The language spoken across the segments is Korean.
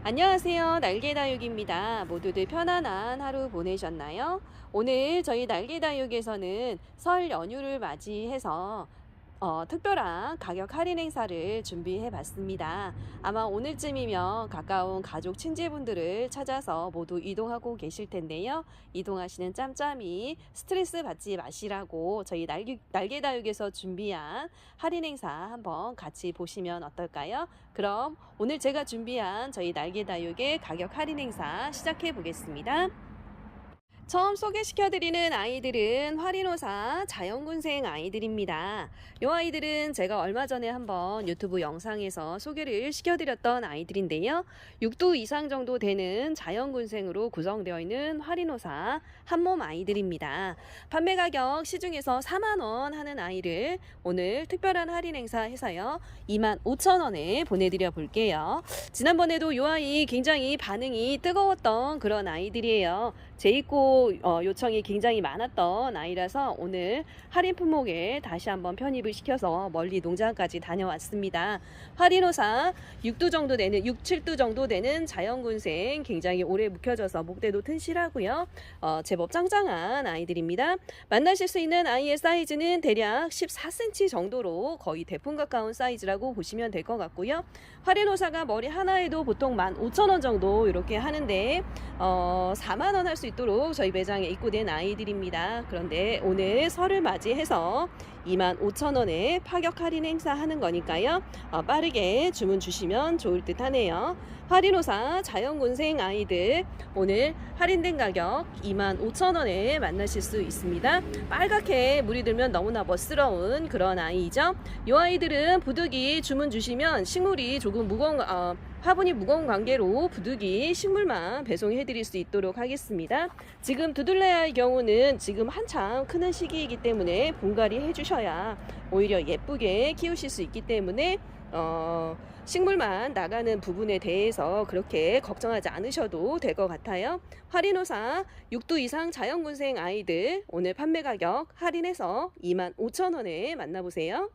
안녕하세요. 날개다육입니다. 모두들 편안한 하루 보내셨나요? 오늘 저희 날개다육에서는 설 연휴를 맞이해서 특별한 가격 할인 행사를 준비해 봤습니다. 아마 오늘쯤이면 가까운 가족 친지분들을 찾아서 모두 이동하고 계실 텐데요. 이동하시는 짬짬이 스트레스 받지 마시라고 저희 날개다육에서 준비한 할인 행사 한번 같이 보시면 어떨까요? 그럼 오늘 제가 준비한 저희 날개다육의 가격 할인 행사 시작해 보겠습니다. 처음 소개시켜드리는 아이들은 화리노사 자연군생 아이들입니다. 이 아이들은 제가 얼마 전에 한번 유튜브 영상에서 소개를 시켜드렸던 아이들인데요. 6두 이상 정도 되는 자연군생으로 구성되어 있는 화리노사 한몸 아이들입니다. 판매 가격 시중에서 4만원 하는 아이를 오늘 특별한 할인 행사 해서요 25,000원에 보내드려 볼게요. 지난번에도 이 아이 굉장히 반응이 뜨거웠던 그런 아이들이에요. 재입고 요청이 굉장히 많았던 아이라서 오늘 할인 품목에 다시 한번 편입을 시켜서 멀리 농장까지 다녀왔습니다. 화리노사 6두 정도 되는 6, 7두 정도 되는 자연군생 굉장히 오래 묵혀져서 목대도 튼실하고요. 제법 짱짱한 아이들입니다. 만나실 수 있는 아이의 사이즈는 대략 14cm 정도로 거의 대풍 가까운 사이즈라고 보시면 될 것 같고요. 화리노사가 머리 하나에도 보통 15,000원 정도 이렇게 하는데 4만원 할 수 있도록 저희 매장에 입고된 아이들입니다. 그런데 오늘 설을 맞이해서 25,000원에 파격 할인 행사하는 거니까요. 빠르게 주문 주시면 좋을 듯 하네요. 화리노사 자연군생 아이들 오늘 할인된 가격 25,000원에 만나실 수 있습니다. 빨갛게 물이 들면 너무나 멋스러운 그런 아이죠. 이 아이들은 부득이 주문 주시면 식물이 조금 무거운 화분이 무거운 관계로 부득이 식물만 배송해 드릴 수 있도록 하겠습니다. 지금 두들레아의 경우는 지금 한창 크는 시기이기 때문에 분갈이 해주셔야 오히려 예쁘게 키우실 수 있기 때문에 식물만 나가는 부분에 대해서 그렇게 걱정하지 않으셔도 될 것 같아요. 화리노사 6두 이상 자연군생 아이들 오늘 판매 가격 할인해서 25,000원에 만나보세요.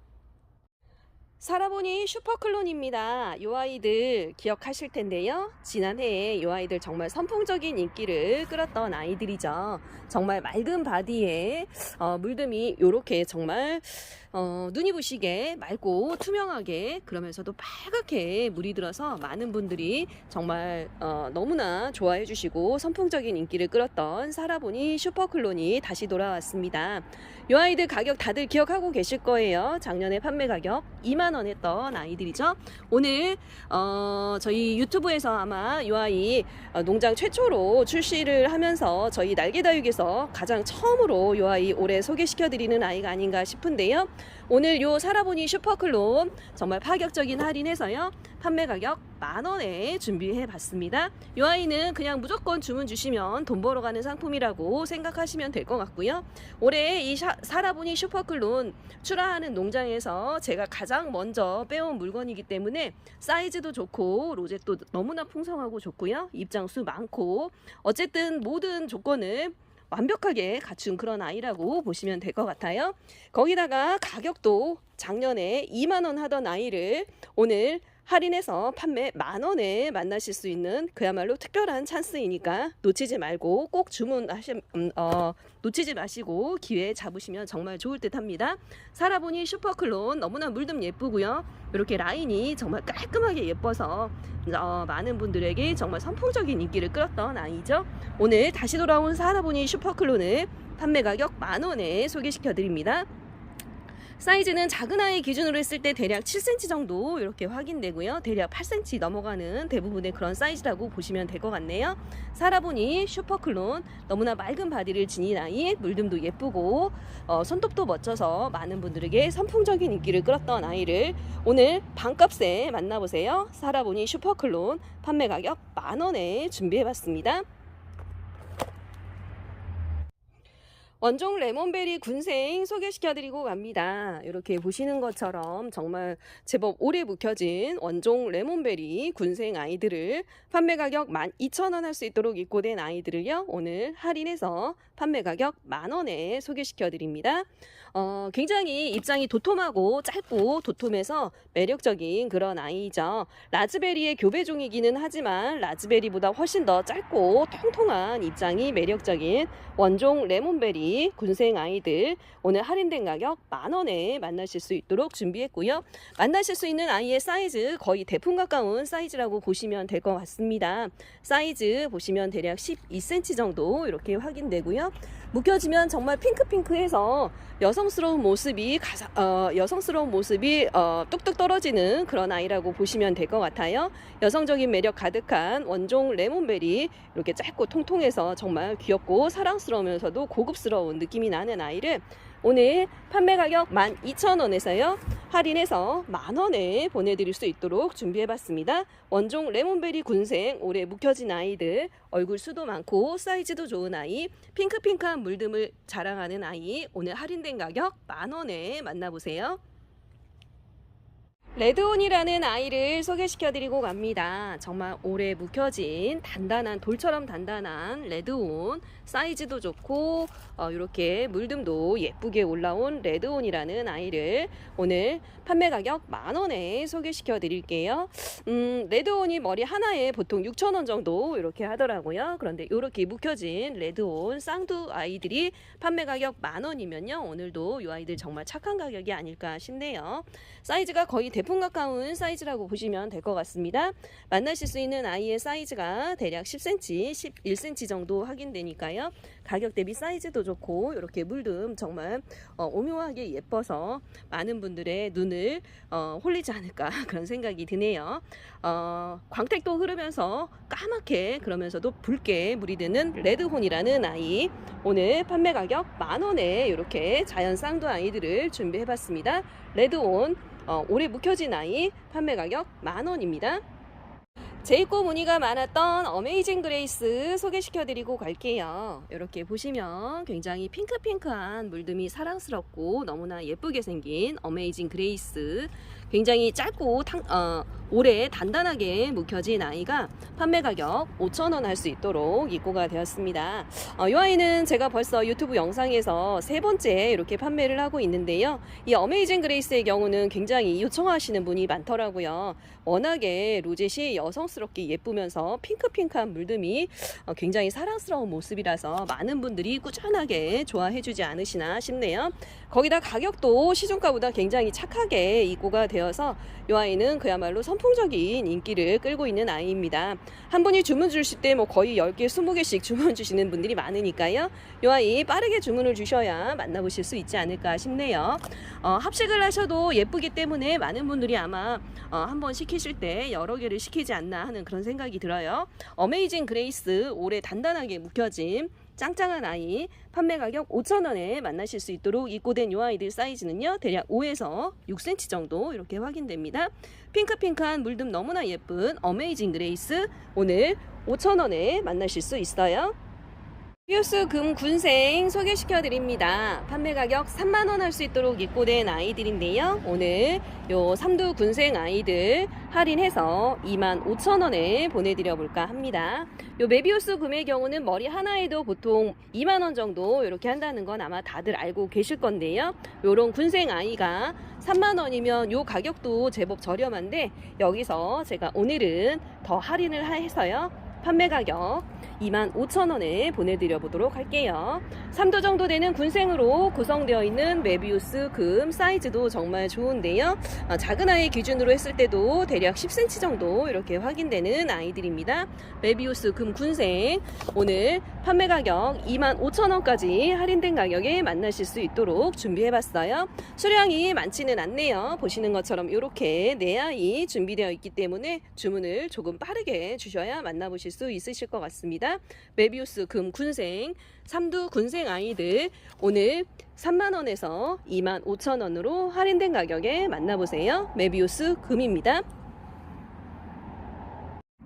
살아보니 슈퍼클론입니다. 이 아이들 기억하실 텐데요. 지난해에 이 아이들 정말 선풍적인 인기를 끌었던 아이들이죠. 정말 맑은 바디에 물듬이 이렇게 정말 눈이 부시게 맑고 투명하게 그러면서도 빨갛게 물이 들어서 많은 분들이 정말 너무나 좋아해 주시고 선풍적인 인기를 끌었던 살아보니 슈퍼클론이 다시 돌아왔습니다. 이 아이들 가격 다들 기억하고 계실 거예요. 작년에 판매 가격 2만원 했던 아이들이죠. 오늘 저희 유튜브에서 아마 이 아이 농장 최초로 출시를 하면서 저희 날개다육에서 가장 처음으로 이 아이 올해 소개시켜드리는 아이가 아닌가 싶은데요. 오늘 요 살아보니 슈퍼클론 정말 파격적인 할인해서요 판매 가격 만원에 준비해 봤습니다. 이 아이는 그냥 무조건 주문 주시면 돈 벌어가는 상품이라고 생각하시면 될 것 같고요. 올해 이 살아보니 슈퍼클론 출하하는 농장에서 제가 가장 먼저 빼온 물건이기 때문에 사이즈도 좋고 로zet도 너무나 풍성하고 좋고요. 입장수 많고 어쨌든 모든 조건을 완벽하게 갖춘 그런 아이라고 보시면 될 것 같아요. 거기다가 가격도 작년에 2만원 하던 아이를 오늘 할인해서 판매 만원에 만나실 수 있는 그야말로 특별한 찬스이니까 놓치지 말고 꼭 놓치지 마시고 기회 잡으시면 정말 좋을 듯 합니다. 살아보니 슈퍼클론 너무나 물듬 예쁘고요. 이렇게 라인이 정말 깔끔하게 예뻐서 많은 분들에게 정말 선풍적인 인기를 끌었던 아이죠. 오늘 다시 돌아온 살아보니 슈퍼클론을 판매 가격 만원에 소개시켜 드립니다. 사이즈는 작은 아이 기준으로 했을 때 대략 7cm 정도 이렇게 확인되고요. 대략 8cm 넘어가는 대부분의 그런 사이즈라고 보시면 될 것 같네요. 살아보니 슈퍼클론 너무나 맑은 바디를 지닌 아이, 물듬도 예쁘고 손톱도 멋져서 많은 분들에게 선풍적인 인기를 끌었던 아이를 오늘 반값에 만나보세요. 살아보니 슈퍼클론 판매 가격 만원에 준비해봤습니다. 원종 레몬베리 군생 소개시켜드리고 갑니다. 이렇게 보시는 것처럼 정말 제법 오래 묵혀진 원종 레몬베리 군생 아이들을 판매 가격 12,000원 할 수 있도록 입고된 아이들을요, 오늘 할인해서 판매 가격 10,000원에 소개시켜드립니다. 굉장히 입장이 도톰하고 짧고 도톰해서 매력적인 그런 아이죠. 라즈베리의 교배종이기는 하지만 라즈베리보다 훨씬 더 짧고 통통한 입장이 매력적인 원종 레몬베리 군생 아이들, 오늘 할인된 가격 10,000원에 만나실 수 있도록 준비했고요. 만나실 수 있는 아이의 사이즈 거의 대풍 가까운 사이즈라고 보시면 될 것 같습니다. 사이즈 보시면 대략 12cm 정도 이렇게 확인되고요. 묵혀지면 정말 핑크핑크해서 여성스러운 모습이 뚝뚝 떨어지는 그런 아이라고 보시면 될 것 같아요. 여성적인 매력 가득한 원종 레몬베리, 이렇게 짧고 통통해서 정말 귀엽고 사랑스러우면서도 고급스러운 느낌이 나는 아이를 오늘 판매 가격 12,000원에서요 할인해서 10,000원에 보내드릴 수 있도록 준비해봤습니다. 원종 레몬베리 군생, 오래 묵혀진 아이들, 얼굴 수도 많고 사이즈도 좋은 아이, 핑크핑크한 물듦을 자랑하는 아이, 오늘 할인된 가격 10,000원에 만나보세요. 레드온이라는 아이를 소개시켜드리고 갑니다. 정말 오래 묵혀진 단단한, 돌처럼 단단한 레드온, 사이즈도 좋고 이렇게 물듬도 예쁘게 올라온 레드온이라는 아이를 오늘 판매 가격 10,000원에 소개시켜 드릴게요. 레드온이 머리 하나에 보통 6,000원 정도 이렇게 하더라고요. 그런데 이렇게 묵혀진 레드온 쌍두 아이들이 판매 가격 10,000원이면요, 오늘도 이 아이들 정말 착한 가격이 아닐까 싶네요. 사이즈가 거의 대풍 가까운 사이즈라고 보시면 될 것 같습니다. 만나실 수 있는 아이의 사이즈가 대략 10cm, 11cm 정도 확인되니까요. 가격 대비 사이즈도 좋고 이렇게 물듬 정말 오묘하게 예뻐서 많은 분들의 눈을 홀리지 않을까 그런 생각이 드네요. 광택도 흐르면서 까맣게, 그러면서도 붉게 물이 드는 레드혼이라는 아이, 오늘 판매 가격 10,000원에 이렇게 자연 쌍두 아이들을 준비해봤습니다. 레드온, 오래 묵혀진 아이, 판매 가격 10,000원입니다. 재입고 문의가 많았던 어메이징 그레이스 소개시켜드리고 갈게요. 이렇게 보시면 굉장히 핑크핑크한 물듬이 사랑스럽고 너무나 예쁘게 생긴 어메이징 그레이스, 굉장히 짧고 오래 단단하게 묵혀진 아이가 판매 가격 5,000원 할 수 있도록 입고가 되었습니다. 이 아이는 제가 벌써 유튜브 영상에서 3번째 이렇게 판매를 하고 있는데요. 이 어메이징 그레이스의 경우는 굉장히 요청하시는 분이 많더라고요. 워낙에 로젯이 여성스럽게 예쁘면서 핑크핑크한 물듬이 굉장히 사랑스러운 모습이라서 많은 분들이 꾸준하게 좋아해주지 않으시나 싶네요. 거기다 가격도 시중가보다 굉장히 착하게 입고가 되어서 이 아이는 그야말로 선풍적인 인기를 끌고 있는 아이입니다. 한 분이 주문 주실 때 뭐 거의 10개, 20개씩 주문 주시는 분들이 많으니까요. 이 아이 빠르게 주문을 주셔야 만나보실 수 있지 않을까 싶네요. 합식을 하셔도 예쁘기 때문에 많은 분들이 아마 한번 시키실 때 여러 개를 시키지 않나 하는 그런 생각이 들어요. 어메이징 그레이스, 오래 단단하게 묵혀진 짱짱한 아이, 판매 가격 5,000원에 만나실 수 있도록 입고된 이 아이들 사이즈는요, 대략 5에서 6cm 정도 이렇게 확인됩니다. 핑크핑크한 물듬 너무나 예쁜 어메이징 그레이스, 오늘 5,000원에 만나실 수 있어요. 메비우스 금 군생 소개시켜드립니다. 판매 가격 30,000원 할 수 있도록 입고된 아이들인데요. 오늘 요 삼두 군생 아이들 할인해서 25,000원에 보내드려 볼까 합니다. 요 메비우스 금의 경우는 머리 하나에도 보통 20,000원 정도 이렇게 한다는 건 아마 다들 알고 계실 건데요. 요런 군생 아이가 30,000원이면 요 가격도 제법 저렴한데, 여기서 제가 오늘은 더 할인을 해서요, 판매 가격 25,000원에 보내드려 보도록 할게요. 3도 정도 되는 군생으로 구성되어 있는 메비우스 금, 사이즈도 정말 좋은데요. 작은 아이 기준으로 했을 때도 대략 10cm 정도 이렇게 확인되는 아이들입니다. 메비우스 금 군생, 오늘 판매 가격 25,000원까지 할인된 가격에 만나실 수 있도록 준비해봤어요. 수량이 많지는 않네요. 보시는 것처럼 이렇게 4아이 준비되어 있기 때문에 주문을 조금 빠르게 주셔야 만나보실 수 있으실 것 같습니다. 메비우스 금 군생, 삼두 군생 아이들 오늘 30,000원에서 25,000원으로 할인된 가격에 만나보세요. 메비우스 금입니다.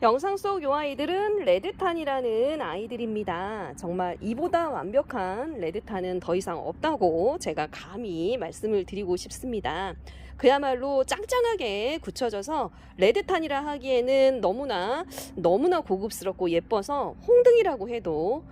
영상 속 요 아이들은 레드탄이라는 아이들입니다. 정말 이보다 완벽한 레드탄은 더 이상 없다고 제가 감히 말씀을 드리고 싶습니다. 그야말로 짱짱하게 굳혀져서 레드탄이라 하기에는 너무나 고급스럽고 예뻐서 홍등이라고 해도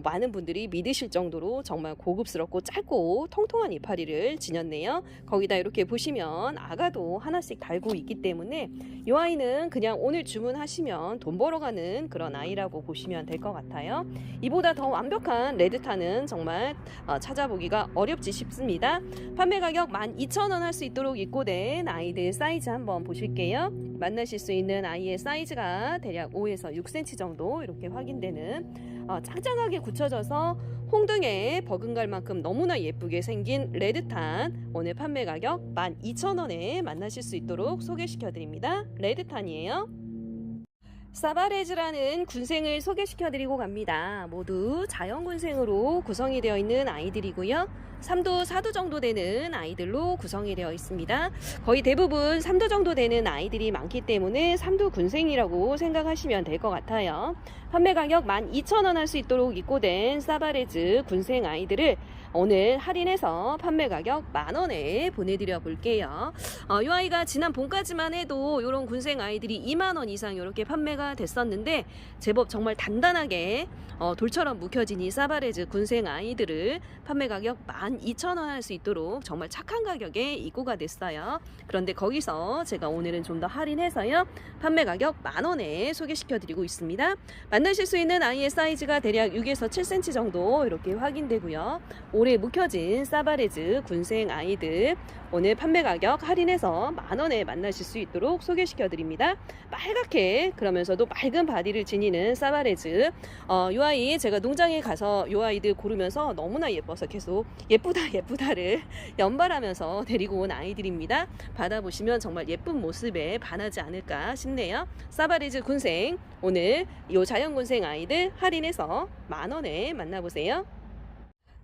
많은 분들이 믿으실 정도로 정말 고급스럽고 짧고 통통한 이파리를 지녔네요. 거기다 이렇게 보시면 아가도 하나씩 달고 있기 때문에 이 아이는 그냥 오늘 주문하시면 돈 벌어가는 그런 아이라고 보시면 될 것 같아요. 이보다 더 완벽한 레드탄은 정말 찾아보기가 어렵지 싶습니다. 판매 가격 12,000원 할 수 있도록 입고된 아이들 사이즈 한번 보실게요. 만나실 수 있는 아이의 사이즈가 대략 5에서 6cm 정도 이렇게 확인되는 짱짱하게 굳혀져서 홍등에 버금갈 만큼 너무나 예쁘게 생긴 레드탄, 오늘 판매 가격 12,000원에 만나실 수 있도록 소개시켜 드립니다. 레드탄이에요. 사바레즈라는 군생을 소개시켜 드리고 갑니다. 모두 자연군생으로 구성이 되어 있는 아이들이고요. 3도, 4도 정도 되는 아이들로 구성이 되어 있습니다. 거의 대부분 3도 정도 되는 아이들이 많기 때문에 3도 군생이라고 생각하시면 될 것 같아요. 판매 가격 12,000원 할 수 있도록 입고된 사바레즈 군생 아이들을 오늘 할인해서 판매 가격 만원에 보내드려 볼게요. 이 아이가 지난 봄까지만 해도 이런 군생 아이들이 2만원 이상 이렇게 판매가 됐었는데 제법 정말 단단하게 돌처럼 묵혀진 이 사바레즈 군생 아이들을 판매 가격 12,000원 할 수 있도록 정말 착한 가격에 입고가 됐어요. 그런데 거기서 제가 오늘은 좀 더 할인해서요, 판매 가격 만원에 소개시켜 드리고 있습니다. 만나실 수 있는 아이의 사이즈가 대략 6에서 7cm 정도 이렇게 확인되고요. 올해 묵혀진 사바레즈 군생 아이들 오늘 판매 가격 할인해서 만원에 만나실 수 있도록 소개시켜 드립니다. 빨갛게 그러면서도 맑은 바디를 지니는 사바레즈, 이 아이 제가 농장에 가서 이 아이들 고르면서 너무나 예뻐서 계속 예쁘다를 연발하면서 데리고 온 아이들입니다. 받아보시면 정말 예쁜 모습에 반하지 않을까 싶네요. 사바레즈 군생 오늘 이 자연군생 아이들 할인해서 만원에 만나보세요.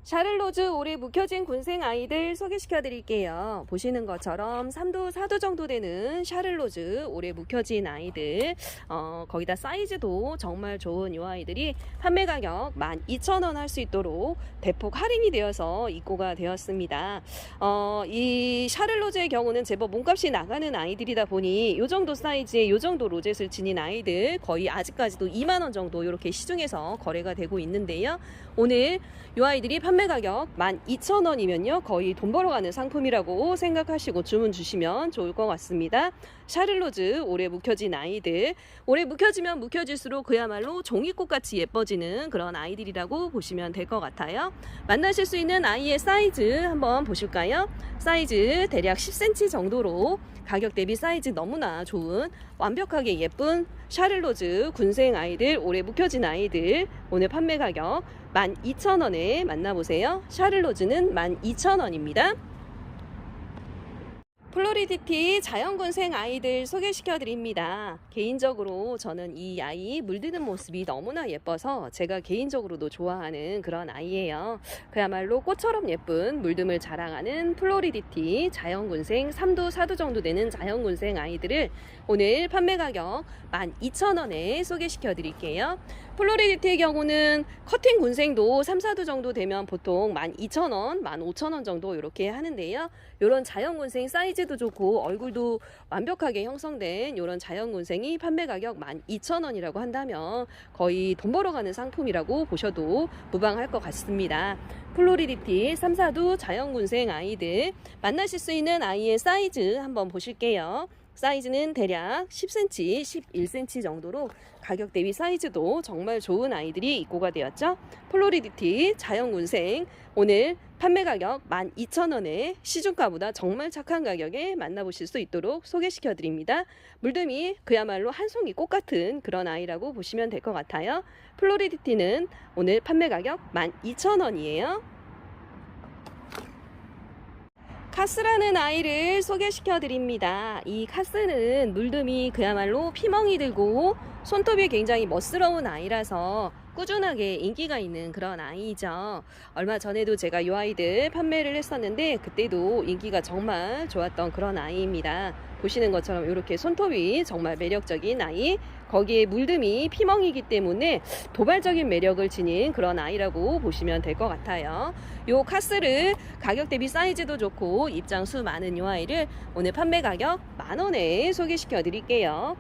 샤를로즈 올해 묵혀진 군생 아이들 소개시켜 드릴게요. 보시는 것처럼 3도, 4도 정도 되는 샤를로즈 올해 묵혀진 아이들, 거기다 사이즈도 정말 좋은 이 아이들이 판매 가격 12,000원 할 수 있도록 대폭 할인이 되어서 입고가 되었습니다. 이 샤를로즈의 경우는 제법 몸값이 나가는 아이들이다 보니 이 정도 사이즈의 이 정도 로zet을 지닌 아이들 거의 아직까지도 2만원 정도 이렇게 시중에서 거래가 되고 있는데요. 오늘 이 아이들이 판매 가격 12,000원이면요 거의 돈 벌어가는 상품이라고 생각하시고 주문 주시면 좋을 것 같습니다. 샤를로즈 올해 묵혀진 아이들, 올해 묵혀지면 묵혀질수록 그야말로 종이꽃같이 예뻐지는 그런 아이들이라고 보시면 될 것 같아요. 만나실 수 있는 아이의 사이즈 한번 보실까요? 사이즈 대략 10cm 정도로 가격 대비 사이즈 너무나 좋은 완벽하게 예쁜 샤를로즈 군생 아이들, 올해 묵혀진 아이들 오늘 판매 가격 12,000원에 만나보세요. 샤를로즈는 12,000원입니다. 플로리디티 자연군생 아이들 소개시켜 드립니다. 개인적으로 저는 이 아이 물드는 모습이 너무나 예뻐서 제가 개인적으로도 좋아하는 그런 아이예요. 그야말로 꽃처럼 예쁜 물듬을 자랑하는 플로리디티 자연군생 3도, 4도 정도 되는 자연군생 아이들을 오늘 판매 가격 12,000원에 소개시켜 드릴게요. 플로리디티의 경우는 커팅 군생도 3, 4도 정도 되면 보통 12,000원, 15,000원 정도 이렇게 하는데요. 이런 자연군생 사이즈도 좋고 얼굴도 완벽하게 형성된 이런 자연군생이 판매 가격 12,000원이라고 한다면 거의 돈 벌어가는 상품이라고 보셔도 무방할 것 같습니다. 플로리디티 3, 4도 자연군생 아이들 만나실 수 있는 아이의 사이즈 한번 보실게요. 사이즈는 대략 10cm, 11cm 정도로 가격 대비 사이즈도 정말 좋은 아이들이 입고가 되었죠. 플로리디티 자연군생 오늘 판매 가격 12,000원에 시중가보다 정말 착한 가격에 만나보실 수 있도록 소개시켜 드립니다. 물듬이 그야말로 한 송이 꽃 같은 그런 아이라고 보시면 될 것 같아요. 플로리디티는 오늘 판매 가격 12,000원이에요. 카스라는 아이를 소개시켜 드립니다. 이 카스는 물듬이 그야말로 피멍이 들고 손톱이 굉장히 멋스러운 아이라서 꾸준하게 인기가 있는 그런 아이죠. 얼마 전에도 제가 이 아이들 판매를 했었는데 그때도 인기가 정말 좋았던 그런 아이입니다. 보시는 것처럼 이렇게 손톱이 정말 매력적인 아이 거기에 물듬이 피멍이기 때문에 도발적인 매력을 지닌 그런 아이라고 보시면 될 것 같아요. 요 카스를 가격 대비 사이즈도 좋고 입장수 많은 요 아이를 오늘 판매 가격 10,000원에 소개시켜 드릴게요.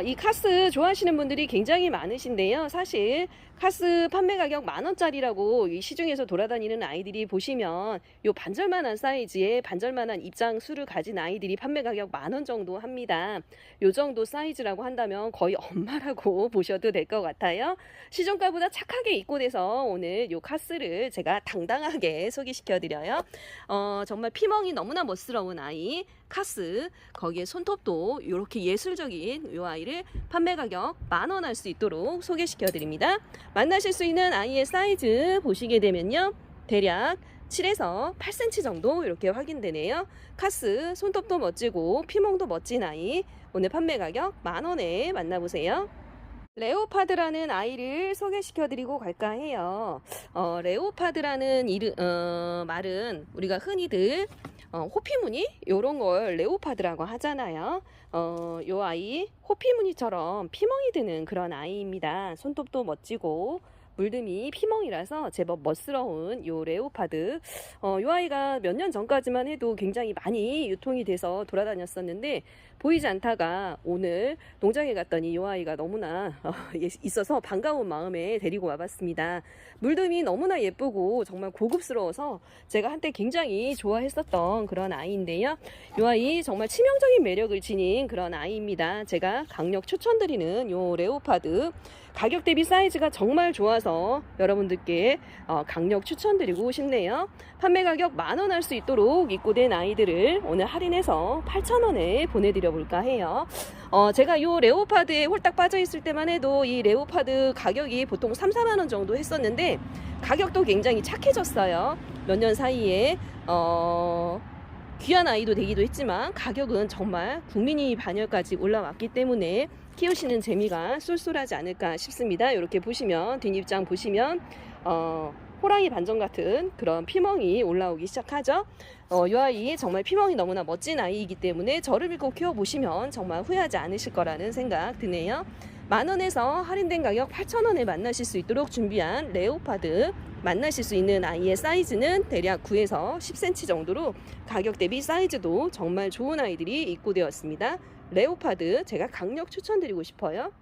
이 카스 좋아하시는 분들이 굉장히 많으신데요. 사실 카스 판매 가격 10,000원짜리라고 이 시중에서 돌아다니는 아이들이 보시면 요 반절만한 사이즈에 반절만한 입장수를 가진 아이들이 판매 가격 10,000원 정도 합니다. 요 정도 사이즈라고 한다면 거의 엄마라고 보셔도 될 것 같아요. 시중가보다 착하게 입고돼서 오늘 요 카스를 제가 당당하게 소개시켜 드려요. 정말 피멍이 너무나 멋스러운 아이 카스, 거기에 손톱도 이렇게 예술적인 이 아이를 판매 가격 10,000원 할 수 있도록 소개시켜 드립니다. 만나실 수 있는 아이의 사이즈 보시게 되면요, 대략 7에서 8cm 정도 이렇게 확인되네요. 카스, 손톱도 멋지고 피멍도 멋진 아이, 오늘 판매 가격 10,000원에 만나보세요. 레오파드라는 아이를 소개시켜 드리고 갈까 해요. 레오파드라는 말은 우리가 흔히들 호피무늬 요런 걸 레오파드라고 하잖아요. 요 아이 호피무늬처럼 피멍이 드는 그런 아이입니다. 손톱도 멋지고 물듬이 피멍이라서 제법 멋스러운 요 레오파드. 요 아이가 몇 년 전까지만 해도 굉장히 많이 유통이 돼서 돌아다녔었는데 보이지 않다가 오늘 농장에 갔더니 요 아이가 너무나 있어서 반가운 마음에 데리고 와봤습니다. 물듬이 너무나 예쁘고 정말 고급스러워서 제가 한때 굉장히 좋아했었던 그런 아이인데요. 요 아이 정말 치명적인 매력을 지닌 그런 아이입니다. 제가 강력 추천드리는 요 레오파드, 가격 대비 사이즈가 정말 좋아서 여러분들께 강력 추천드리고 싶네요. 판매 가격 10,000원 할 수 있도록 입고된 아이들을 오늘 할인해서 8,000원에 보내드려 볼까 해요. 제가 요 레오파드에 홀딱 빠져 있을 때만 해도 이 레오파드 가격이 보통 3, 4만원 정도 했었는데 가격도 굉장히 착해졌어요. 몇 년 사이에 귀한 아이도 되기도 했지만 가격은 정말 국민이 반열까지 올라왔기 때문에 키우시는 재미가 쏠쏠하지 않을까 싶습니다. 이렇게 보시면 뒷입장 보시면 호랑이 반점 같은 그런 피멍이 올라오기 시작하죠. 이 아이 정말 피멍이 너무나 멋진 아이이기 때문에 저를 믿고 키워보시면 정말 후회하지 않으실 거라는 생각 드네요. 10,000원에서 할인된 가격 8,000원에 만나실 수 있도록 준비한 레오파드, 만나실 수 있는 아이의 사이즈는 대략 9에서 10cm 정도로 가격 대비 사이즈도 정말 좋은 아이들이 입고되었습니다. 레오파드 제가 강력 추천드리고 싶어요.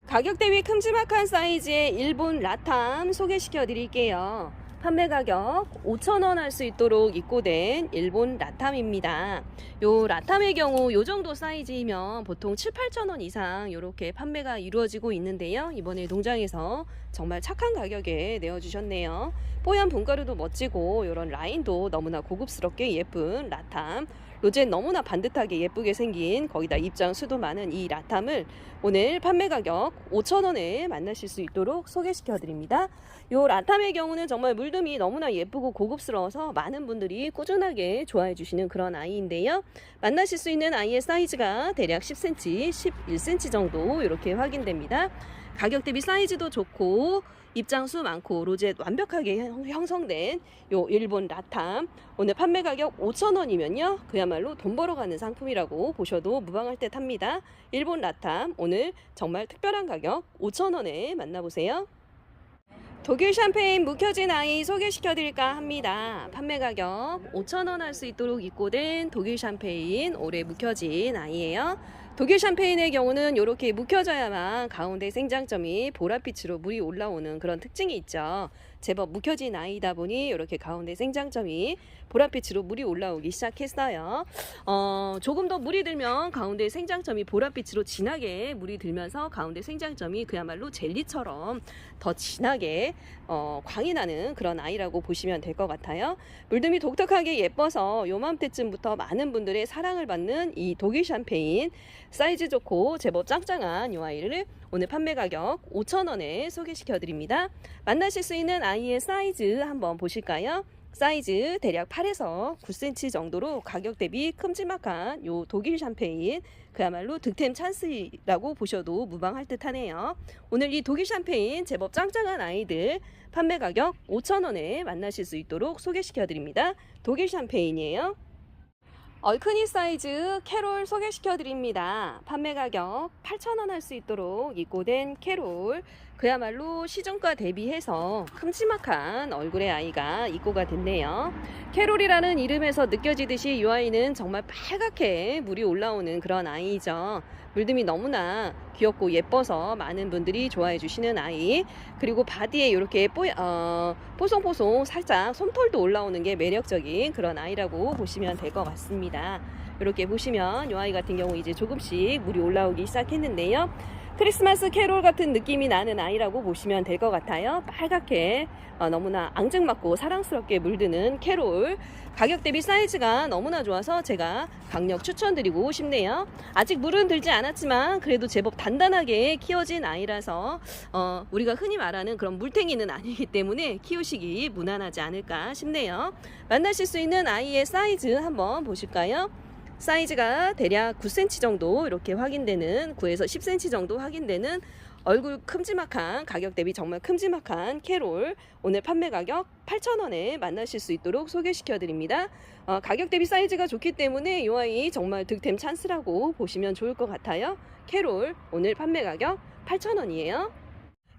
가격 대비 큼지막한 사이즈의 일본 라탐 소개시켜 드릴게요. 판매 가격 5,000원 할 수 있도록 입고된 일본 라탐입니다. 요 라탐의 경우 요 정도 사이즈이면 보통 7, 8,000원 이상 이렇게 판매가 이루어지고 있는데요. 이번에 농장에서 정말 착한 가격에 내어주셨네요. 뽀얀 분가루도 멋지고 이런 라인도 너무나 고급스럽게 예쁜 라탐, 로젠 너무나 반듯하게 예쁘게 생긴, 거기다 입장 수도 많은 이 라탐을 오늘 판매 가격 5,000원에 만나실 수 있도록 소개시켜 드립니다. 요 라탐의 경우는 정말 물듬이 너무나 예쁘고 고급스러워서 많은 분들이 꾸준하게 좋아해 주시는 그런 아이인데요. 만나실 수 있는 아이의 사이즈가 대략 10cm, 11cm 정도 이렇게 확인됩니다. 가격 대비 사이즈도 좋고 입장수 많고 로젯 완벽하게 형성된 요 일본 라탐, 오늘 판매 가격 5,000원이면요 그야말로 돈 벌어가는 상품이라고 보셔도 무방할 듯 합니다. 일본 라탐 오늘 정말 특별한 가격 5,000원에 만나보세요. 독일 샴페인 묵혀진 아이 소개시켜 드릴까 합니다. 판매 가격 5,000원 할 수 있도록 입고된 독일 샴페인 올해 묵혀진 아이예요. 독일 샴페인의 경우는 이렇게 묵혀져야만 가운데 생장점이 보랏빛으로 물이 올라오는 그런 특징이 있죠. 제법 묵혀진 아이다 보니 이렇게 가운데 생장점이 보랏빛으로 물이 올라오기 시작했어요. 조금 더 물이 들면 가운데 생장점이 보랏빛으로 진하게 물이 들면서 가운데 생장점이 그야말로 젤리처럼 더 진하게 광이 나는 그런 아이라고 보시면 될 것 같아요. 물듬이 독특하게 예뻐서 요맘때쯤부터 많은 분들의 사랑을 받는 이 독일 샴페인, 사이즈 좋고 제법 짱짱한 이 아이를 오늘 판매 가격 5,000원에 소개시켜 드립니다. 만나실 수 있는 아이의 사이즈 한번 보실까요? 사이즈 대략 8에서 9cm 정도로 가격 대비 큼지막한 요 독일 샴페인, 그야말로 득템 찬스라고 보셔도 무방할 듯 하네요. 오늘 이 독일 샴페인 제법 짱짱한 아이들 판매 가격 5,000원에 만나실 수 있도록 소개시켜 드립니다. 독일 샴페인이에요. 얼큰이 사이즈 캐롤 소개시켜 드립니다. 판매 가격 8,000원 할 수 있도록 입고된 캐롤. 그야말로 시중가 대비해서 큼지막한 얼굴의 아이가 입고가 됐네요. 캐롤이라는 이름에서 느껴지듯이 이 아이는 정말 빨갛게 물이 올라오는 그런 아이죠. 물듬이 너무나 귀엽고 예뻐서 많은 분들이 좋아해 주시는 아이. 그리고 바디에 이렇게 뽀송뽀송 살짝 솜털도 올라오는 게 매력적인 그런 아이라고 보시면 될 것 같습니다. 이렇게 보시면 이 아이 같은 경우 이제 조금씩 물이 올라오기 시작했는데요. 크리스마스 캐롤 같은 느낌이 나는 아이라고 보시면 될 것 같아요. 빨갛게 너무나 앙증맞고 사랑스럽게 물드는 캐롤. 가격 대비 사이즈가 너무나 좋아서 제가 강력 추천드리고 싶네요. 아직 물은 들지 않았지만 그래도 제법 단단하게 키워진 아이라서 우리가 흔히 말하는 그런 물탱이는 아니기 때문에 키우시기 무난하지 않을까 싶네요. 만나실 수 있는 아이의 사이즈 한번 보실까요? 사이즈가 대략 9cm 정도 이렇게 확인되는, 9에서 10cm 정도 확인되는 얼굴 큼지막한, 가격 대비 정말 큼지막한 캐롤. 오늘 판매 가격 8,000원에 만나실 수 있도록 소개시켜 드립니다. 가격 대비 사이즈가 좋기 때문에 이 아이 정말 득템 찬스라고 보시면 좋을 것 같아요. 캐롤 오늘 판매 가격 8,000원이에요.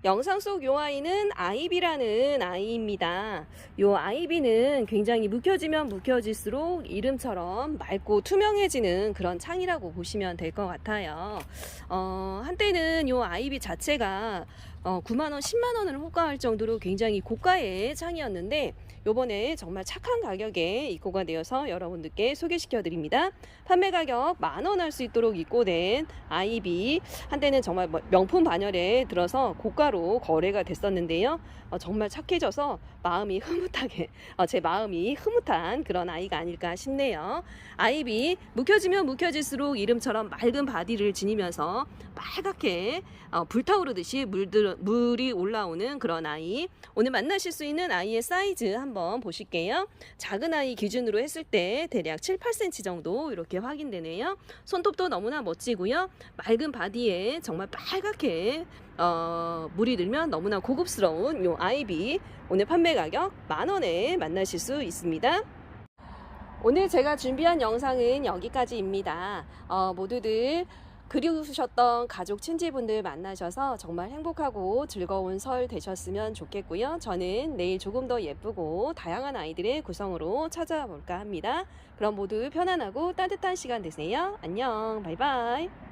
영상 속 요 아이는 아이비라는 아이입니다. 요 아이비는 굉장히 묵혀지면 묵혀질수록 이름처럼 맑고 투명해지는 그런 창이라고 보시면 될 것 같아요. 한때는 요 아이비 자체가 9만원, 10만원을 호가할 정도로 굉장히 고가의 창이었는데 요번에 정말 착한 가격에 입고가 되어서 여러분들께 소개시켜 드립니다. 판매 가격 10,000원 할 수 있도록 입고된 아이비. 한때는 정말 명품 반열에 들어서 고가로 거래가 됐었는데요. 정말 착해져서 마음이 흐뭇하게, 제 마음이 흐뭇한 그런 아이가 아닐까 싶네요. 아이비 묵혀지면 묵혀질수록 이름처럼 맑은 바디를 지니면서 빨갛게 불타오르듯이 물이 올라오는 그런 아이. 오늘 만나실 수 있는 아이의 사이즈 한번 보실게요. 작은 아이 기준으로 했을 때 대략 7, 8cm 정도 이렇게 확인되네요. 손톱도 너무나 멋지고요. 맑은 바디에 정말 빨갛게 물이 들면 너무나 고급스러운 요 아이비. 오늘 판매 가격 10,000원에 만나실 수 있습니다. 오늘 제가 준비한 영상은 여기까지입니다. 모두들 그리우셨던 가족 친지분들 만나셔서 정말 행복하고 즐거운 설 되셨으면 좋겠고요. 저는 내일 조금 더 예쁘고 다양한 아이들의 구성으로 찾아볼까 합니다. 그럼 모두 편안하고 따뜻한 시간 되세요. 안녕, 바이바이.